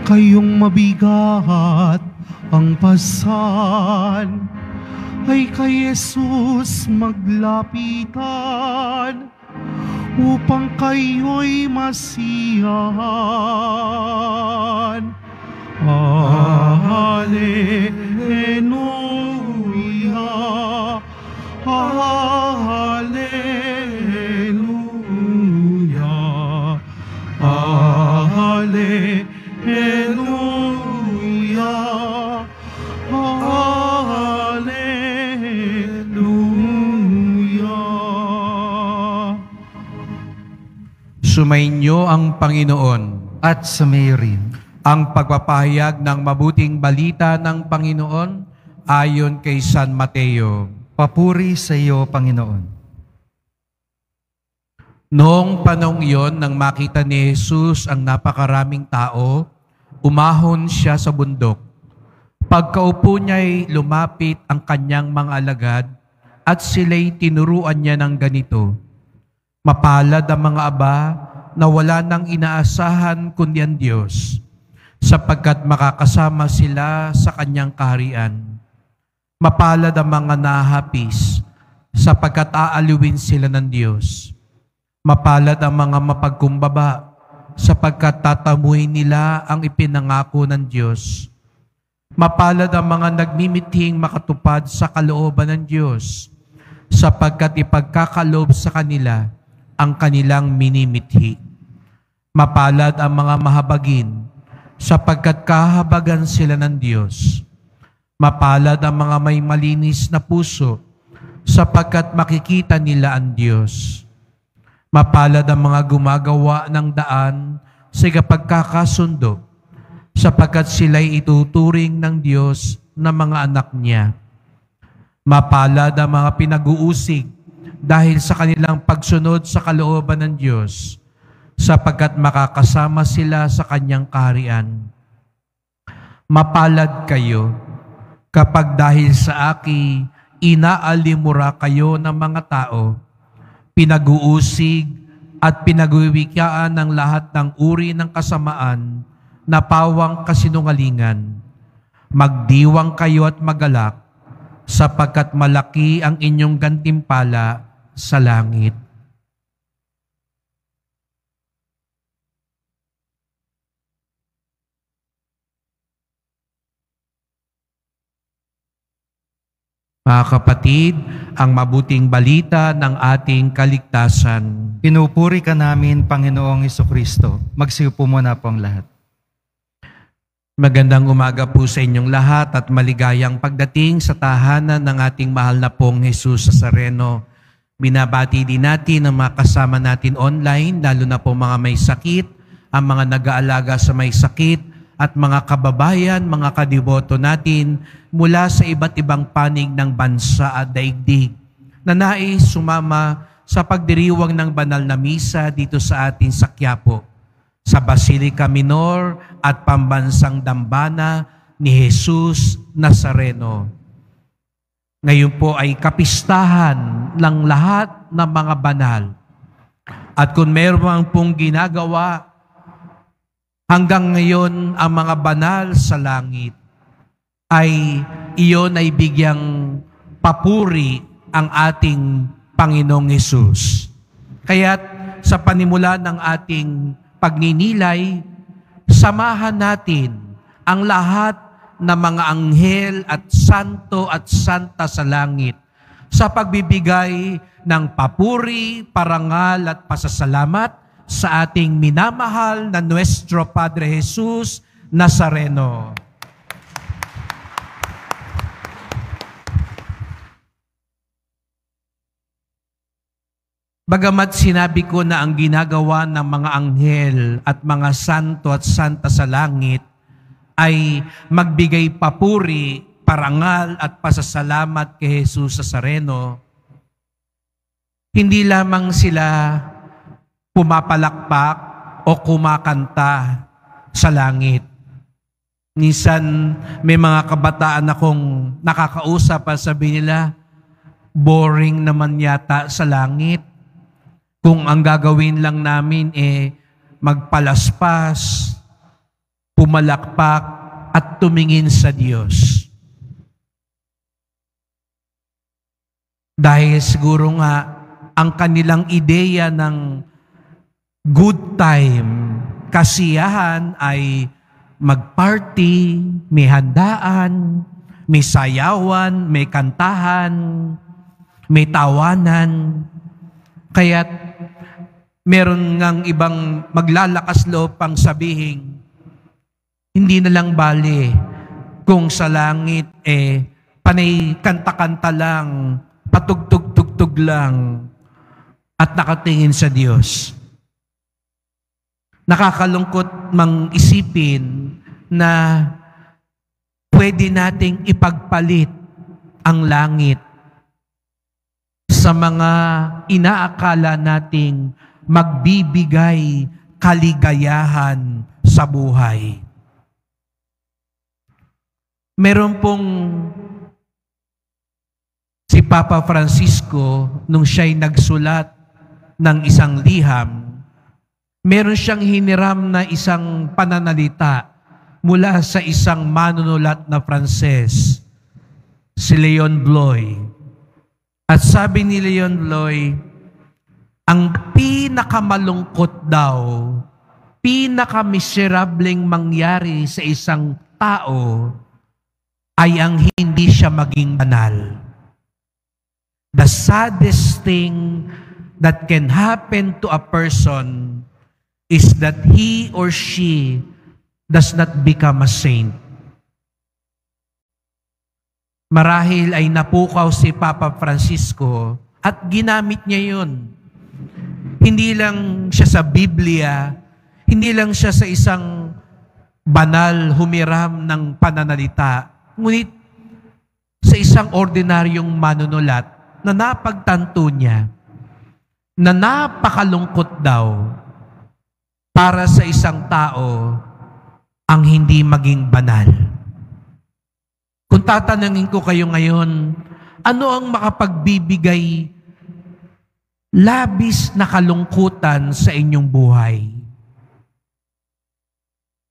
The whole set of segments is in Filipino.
kayong mabigat ang pasan, ay kay Jesus maglapitan, upang kayo'y masiyahan. Hallelujah, Hallelujah, Hallelujah, Hallelujah. Sumainyo ang Panginoon At sumayo rin. ang pagpapahayag ng mabuting balita ng Panginoon ayon kay San Mateo. Papuri sa iyo, Panginoon. Noong panahong iyon, nang makita ni Jesus ang napakaraming tao, umahon siya sa bundok. Pagkaupo niya'y lumapit ang kanyang mga alagad at sila'y tinuruan niya ng ganito, "Mapalad ang mga aba na wala nang inaasahan kundi ang Diyos, sapagkat makakasama sila sa kanyang kaharian. Mapalad ang mga nahapis, sapagkat aaliwin sila ng Diyos. Mapalad ang mga mapagkumbaba, sapagkat tatamuhin nila ang ipinangako ng Diyos. Mapalad ang mga nagmimithing makatupad sa kalooban ng Diyos, sapagkat ipagkakaloob sa kanila ang kanilang minimithi. Mapalad ang mga mahabagin, sapagkat kahabagan sila ng Diyos. Mapalad ang mga may malinis na puso, sapagkat makikita nila ang Diyos. Mapalad ang mga gumagawa ng daan sa pagkakasundo, sapagkat sila'y ituturing ng Diyos na mga anak niya. Mapalad ang mga pinag-uusig dahil sa kanilang pagsunod sa kalooban ng Diyos, sapagkat makakasama sila sa kanyang kaharian. Mapalad kayo kapag dahil sa akin inaalimura kayo ng mga tao, pinag-uusig at pinagwiwikyaan ng lahat ng uri ng kasamaan na pawang kasinungalingan. Magdiwang kayo at magalak, sapagkat malaki ang inyong gantimpala sa langit. Mga kapatid, ang mabuting balita ng ating kaligtasan. Pinupuri ka namin, Panginoong Hesukristo. Magsiupo muna po ang lahat. Magandang umaga po sa inyong lahat at maligayang pagdating sa tahanan ng ating mahal na pong Jesus Nazareno. Binabati din natin ang mga kasama natin online, lalo na po mga may sakit, ang mga nag-aalaga sa may sakit, at mga kababayan, mga kadiboto natin mula sa iba't ibang panig ng bansa at daigdig na nais sumama sa pagdiriwang ng banal na misa dito sa atin sa Quiapo, sa Basilica Minor at Pambansang Dambana ni Jesus Nazareno. Ngayon po ay kapistahan ng lahat ng mga banal. At kung meron pong ginagawa hanggang ngayon ang mga banal sa langit, ay iyon ay bigyang papuri ang ating Panginoong Hesus. Kaya't sa panimula ng ating pagninilay, samahan natin ang lahat ng mga anghel at santo at santa sa langit sa pagbibigay ng papuri, parangal at pasasalamat sa ating minamahal na Nuestro Padre Jesus Nazareno. Bagamat sinabi ko na ang ginagawa ng mga anghel at mga santo at santa sa langit ay magbigay papuri, parangal at pasasalamat kay Jesus Nazareno, hindi lamang sila pumapalakpak o kumakanta sa langit. Minsan may mga kabataan akong nakakausap at sabi nila, boring naman yata sa langit. Kung ang gagawin lang namin magpalaspas, pumalakpak at tumingin sa Diyos. Dahil siguro nga, ang kanilang ideya ng good time, kasiyahan ay mag-party, may handaan, may sayawan, may kantahan, may tawanan. Kaya't meron ngang ibang maglalakas loob pang sabihin, hindi na lang bali kung sa langit panay kanta-kanta lang, patugtog-tugtog lang, at nakatingin sa Diyos. Nakakalungkot mang isipin na pwede nating ipagpalit ang langit sa mga inaakala nating magbibigay kaligayahan sa buhay. Meron pong si Papa Francisco, nung siya'y nagsulat ng isang liham, meron siyang hiniram na isang pananalita mula sa isang manunulat na Frances, si Leon Bloy. At sabi ni Leon Bloy, ang pinakamalungkot daw, pinakamiserableng mangyari sa isang tao ay ang hindi siya maging banal. The saddest thing that can happen to a person is that he or she does not become a saint. Marahil ay napukaw si Papa Francisco at ginamit niya yun. Hindi lang siya sa Biblia, hindi lang siya sa isang banal humiram ng pananalita, ngunit sa isang ordinaryong manunulat na napagtanto niya na napakalungkot daw para sa isang tao ang hindi maging banal. Kung tatanungin ko kayo ngayon, ano ang makapagbibigay labis na kalungkutan sa inyong buhay?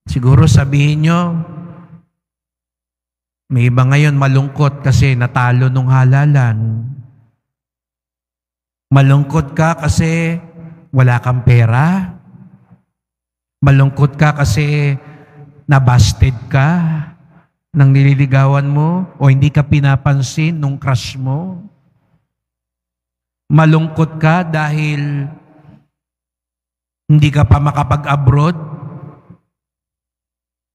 Siguro sabihin nyo, may iba ngayon malungkot kasi natalo nung halalan. Malungkot ka kasi wala kang pera. Malungkot ka kasi nabasted ka ng nililigawan mo o hindi ka pinapansin nung crush mo. Malungkot ka dahil hindi ka pa makapag-abroad.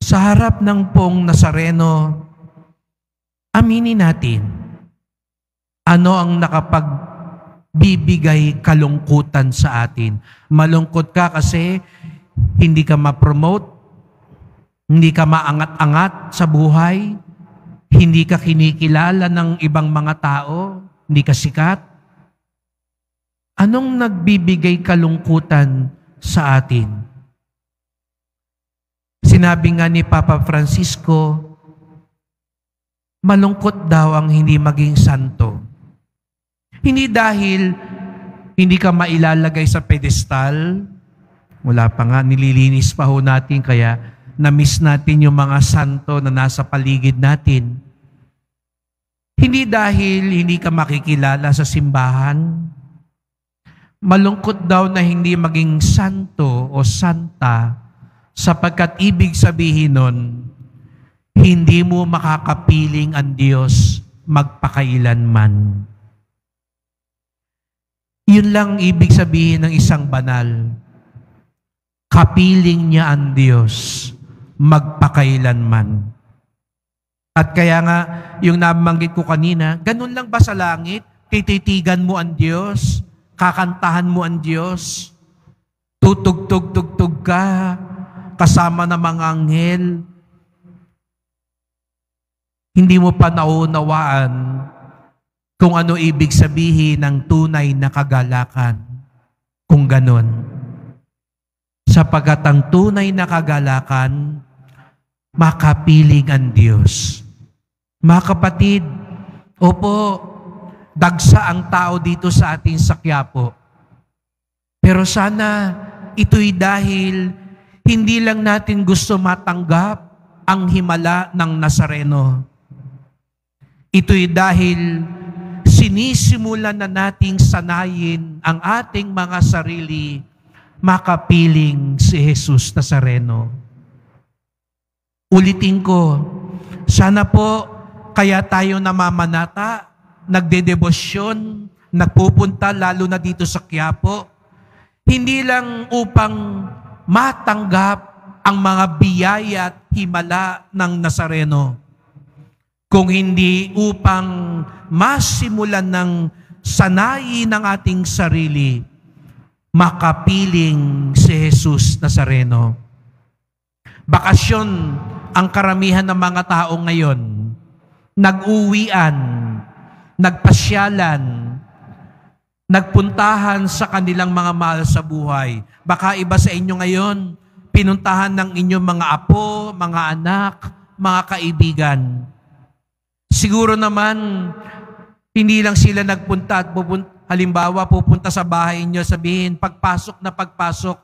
Sa harap ng poong Nazareno, aminin natin, ano ang nakapagbibigay kalungkutan sa atin. Malungkot ka kasi hindi ka ma-promote, hindi ka maangat-angat sa buhay, hindi ka kinikilala ng ibang mga tao, hindi ka sikat. Anong nagbibigay kalungkutan sa atin? Sinabi nga ni Papa Francisco, malungkot daw ang hindi maging santo. Hindi dahil hindi ka mailalagay sa pedestal, wala pa nga, nililinis pa ho natin, kaya na-miss natin yung mga santo na nasa paligid natin. Hindi dahil hindi ka makikilala sa simbahan. Malungkot daw na hindi maging santo o santa sapagkat ibig sabihin nun, hindi mo makakapiling ang Diyos magpakailanman. Yun lang ibig sabihin ng isang banal. Kapiling niya ang Diyos magpakailanman. At kaya nga, yung nabanggit ko kanina, ganun lang ba sa langit? Tititigan mo ang Diyos? Kakantahan mo ang Diyos? Tutugtog-tugtog ka kasama ng mga anghel? Hindi mo pa naunawaan kung ano ibig sabihin ng tunay na kagalakan. Kung ganun. Sapagkat ang tunay na kagalakan, makapiling ang Diyos. Mga kapatid, opo, dagsa ang tao dito sa ating sa Quiapo. Pero sana ito'y dahil hindi lang natin gusto matanggap ang himala ng Nazareno. Ito'y dahil sinisimulan na nating sanayin ang ating mga sarili makapiling si Jesus Nazareno. Ulitin ko, sana po kaya tayo namamanata, nagdedebosyon, nagpupunta lalo na dito sa Quiapo, hindi lang upang matanggap ang mga biyaya at himala ng Nazareno, kung hindi upang masimulan ng sanayin ng ating sarili, makapiling si Jesus Nazareno. Bakasyon ang karamihan ng mga tao ngayon. Nag-uwian, nagpasyalan, nagpuntahan sa kanilang mga mahal sa buhay. Baka iba sa inyo ngayon, pinuntahan ng inyong mga apo, mga anak, mga kaibigan. Siguro naman, hindi lang sila nagpunta at halimbawa pupunta sa bahay niyo, sabihin, pagpasok na pagpasok,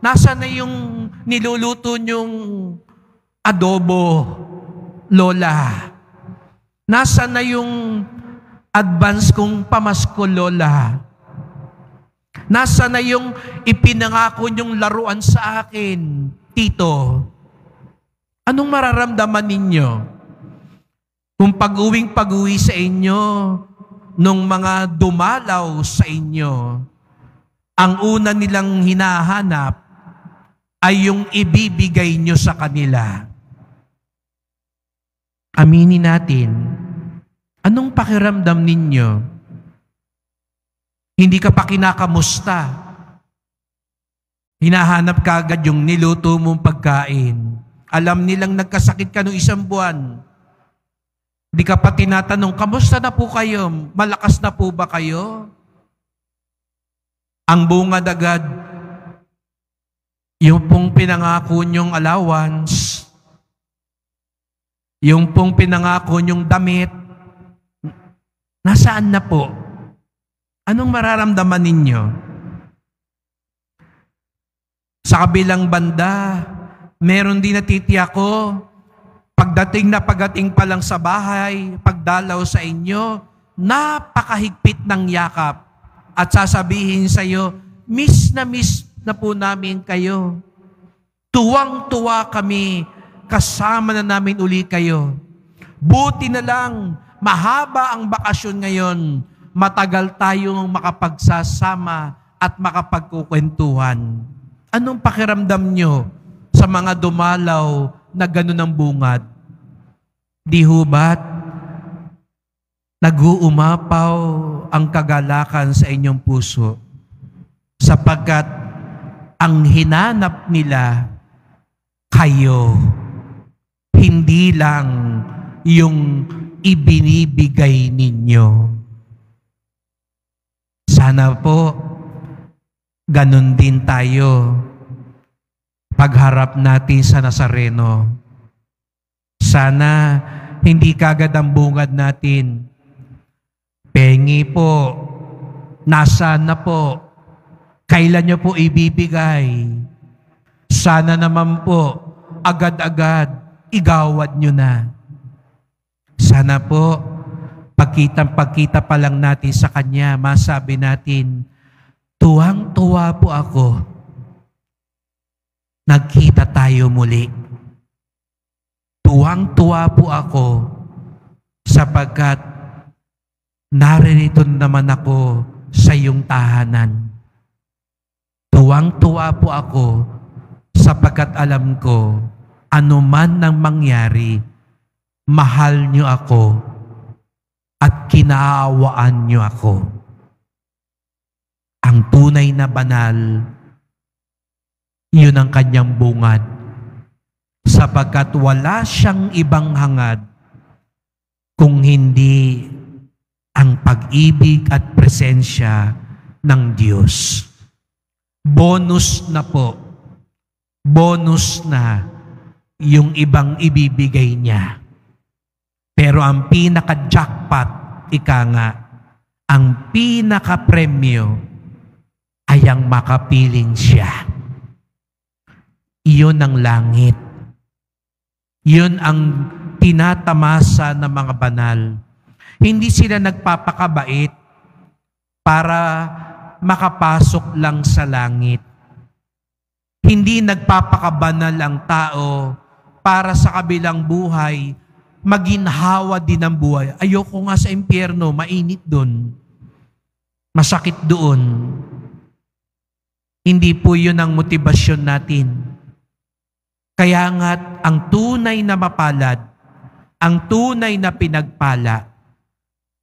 nasa na yung niluluto niyong adobo, lola? Nasa na yung advance kong pamasko, lola? Nasa na yung ipinangako niyong laruan sa akin, tito? Anong mararamdaman ninyo kung pag-uwi sa inyo nung mga dumalaw sa inyo, ang una nilang hinahanap ay yung ibibigay nyo sa kanila? Aminin natin, anong pakiramdam ninyo? Hindi ka pa kinakamusta. Hinahanap ka agad yung niluto mong pagkain. Alam nilang nagkasakit ka nung 1 buwan. Di ka pa tinatanong, kamusta na po kayo? Malakas na po ba kayo? Ang bungad agad, yung pong pinangako nyong allowance, yung pong pinangako nyong damit, nasaan na po? Anong mararamdaman ninyo? Sa kabilang banda, meron din natitiyak ko, pagdating pa lang sa bahay, pagdalaw sa inyo, napakahigpit ng yakap at sasabihin sa iyo, miss na po namin kayo. Tuwang-tuwa kami, kasama na namin uli kayo. Buti na lang, mahaba ang bakasyon ngayon, matagal tayong makapagsasama at makapagkukwentuhan. Anong pakiramdam nyo sa mga dumalaw na gano'n ang bungad? Di ho ba't nag-uumapaw ang kagalakan sa inyong puso sapagkat ang hinanap nila kayo, hindi lang yung ibinibigay ninyo. Sana po ganun din tayo pagharap natin sa Nazareno. Sana hindi kagad ang bungad natin, pengi po, nasaan na po, kailan nyo po ibibigay? Sana naman po, agad-agad, igawad nyo na. Sana po, pagkita pa lang natin sa Kanya, masabi natin, tuwang-tuwa po ako. Nagkita tayo muli. Tuwang-tuwa po ako sapagkat naririto naman ako sa iyong tahanan. Tuwang-tuwa po ako sapagkat alam ko, anuman nang mangyari, mahal niyo ako at kinaawaan niyo ako. Ang tunay na banal, yun ang kanyang bungad, sapagkat wala siyang ibang hangad kung hindi ang pag-ibig at presensya ng Diyos. Bonus na po, bonus na yung ibang ibibigay niya. Pero ang pinaka-jackpot, ika nga, ang pinaka-premyo ay ang makapiling siya. iyon ng langit. Yun ang tinatamasa ng mga banal. Hindi sila nagpapakabait para makapasok lang sa langit. Hindi nagpapakabanal ang tao para sa kabilang buhay maginhawa din ang buhay. Ayoko nga sa impyerno, mainit doon. Masakit doon. Hindi po yun ang motibasyon natin. Kaya nga't ang tunay na mapalad, ang tunay na pinagpala,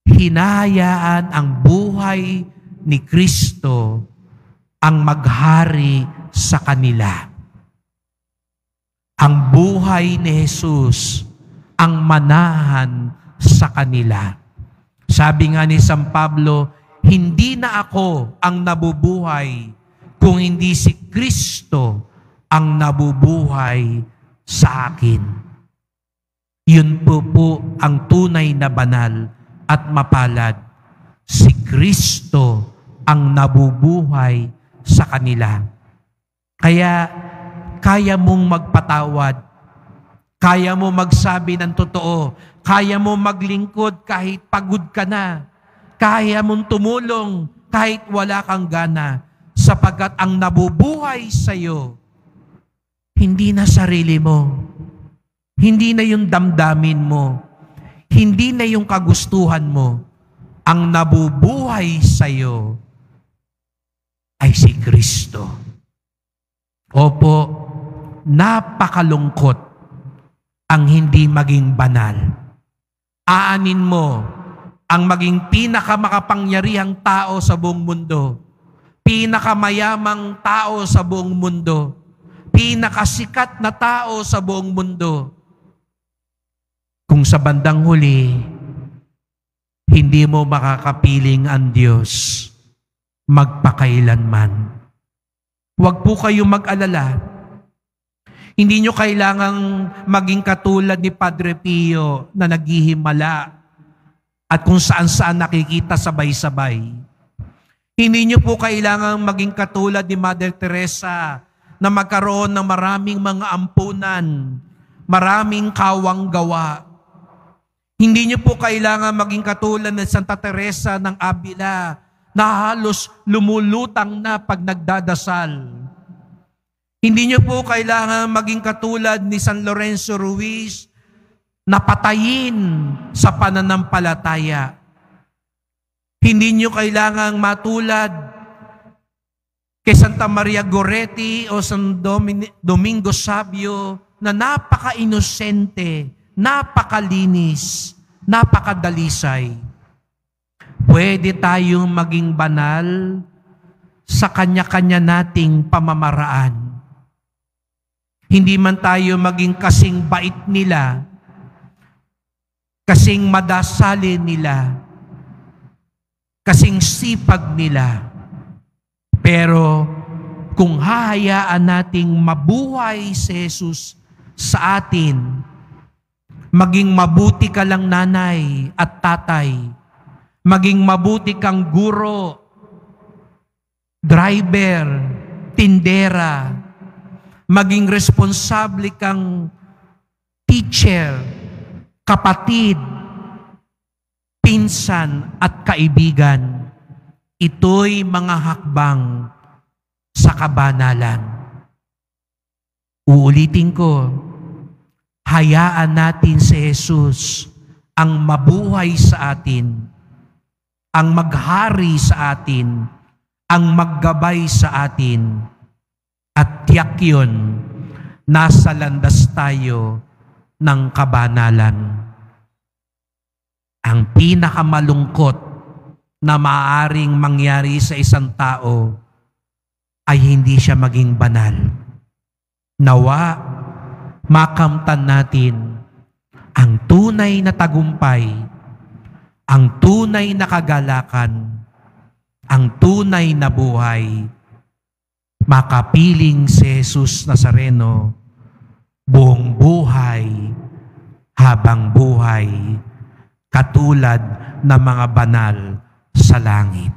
hinahayaan ang buhay ni Kristo ang maghari sa kanila. Ang buhay ni Jesus ang manahan sa kanila. Sabi nga ni San Pablo, hindi na ako ang nabubuhay kung hindi si Kristo ang nabubuhay sa akin. Yun po ang tunay na banal at mapalad. Si Kristo ang nabubuhay sa kanila. Kaya kaya mong magpatawad, kaya mo magsabi ng totoo, kaya mo maglingkod kahit pagod ka na, kaya mong tumulong kahit wala kang gana, sapagkat ang nabubuhay sa iyo, hindi na sarili mo, hindi na yung damdamin mo, hindi na yung kagustuhan mo. Ang nabubuhay sa iyo ay si Kristo. Opo, napakalungkot ang hindi maging banal. Aanin mo ang maging pinakamakapangyarihang tao sa buong mundo, pinakamayamang tao sa buong mundo, pinakasikat na tao sa buong mundo. Kung sa bandang huli, hindi mo makakapiling ang Diyos magpakailanman. Huwag po kayong mag-alala. Hindi nyo kailangang maging katulad ni Padre Pio na naghihimala at kung saan-saan nakikita sabay-sabay. Hindi nyo po kailangang maging katulad ni Mother Teresa na magkaroon ng maraming mga ampunan, maraming kawang gawa. Hindi nyo po kailangan maging katulad ni Santa Teresa ng Avila na halos lumulutang na pag nagdadasal. Hindi nyo po kailangan maging katulad ni San Lorenzo Ruiz na patayin sa pananampalataya. Hindi nyo kailangan matulad kay Santa Maria Goretti o San Domingo Sabio na napaka-inosente, napakalinis, napakadalisay. Pwede tayong maging banal sa kanya-kanya nating pamamaraan. Hindi man tayo maging kasing bait nila, kasing madasalin nila, kasing sipag nila. Pero kung hahayaan nating mabuhay si Jesus sa atin, maging mabuti ka lang nanay at tatay, maging mabuti kang guro, driver, tindera, maging responsable kang teacher, kapatid, pinsan at kaibigan. Ito'y mga hakbang sa kabanalan. Uulitin ko, hayaan natin si Jesus ang mabuhay sa atin, ang maghari sa atin, ang maggabay sa atin, at tiyak yun, nasa landas tayo ng kabanalan. Ang pinakamalungkot na maaaring mangyari sa isang tao ay hindi siya maging banal. Nawa, makamtan natin ang tunay na tagumpay, ang tunay na kagalakan, ang tunay na buhay, makapiling si Jesus Nazareno buong buhay habang buhay, katulad ng mga banal sa langit.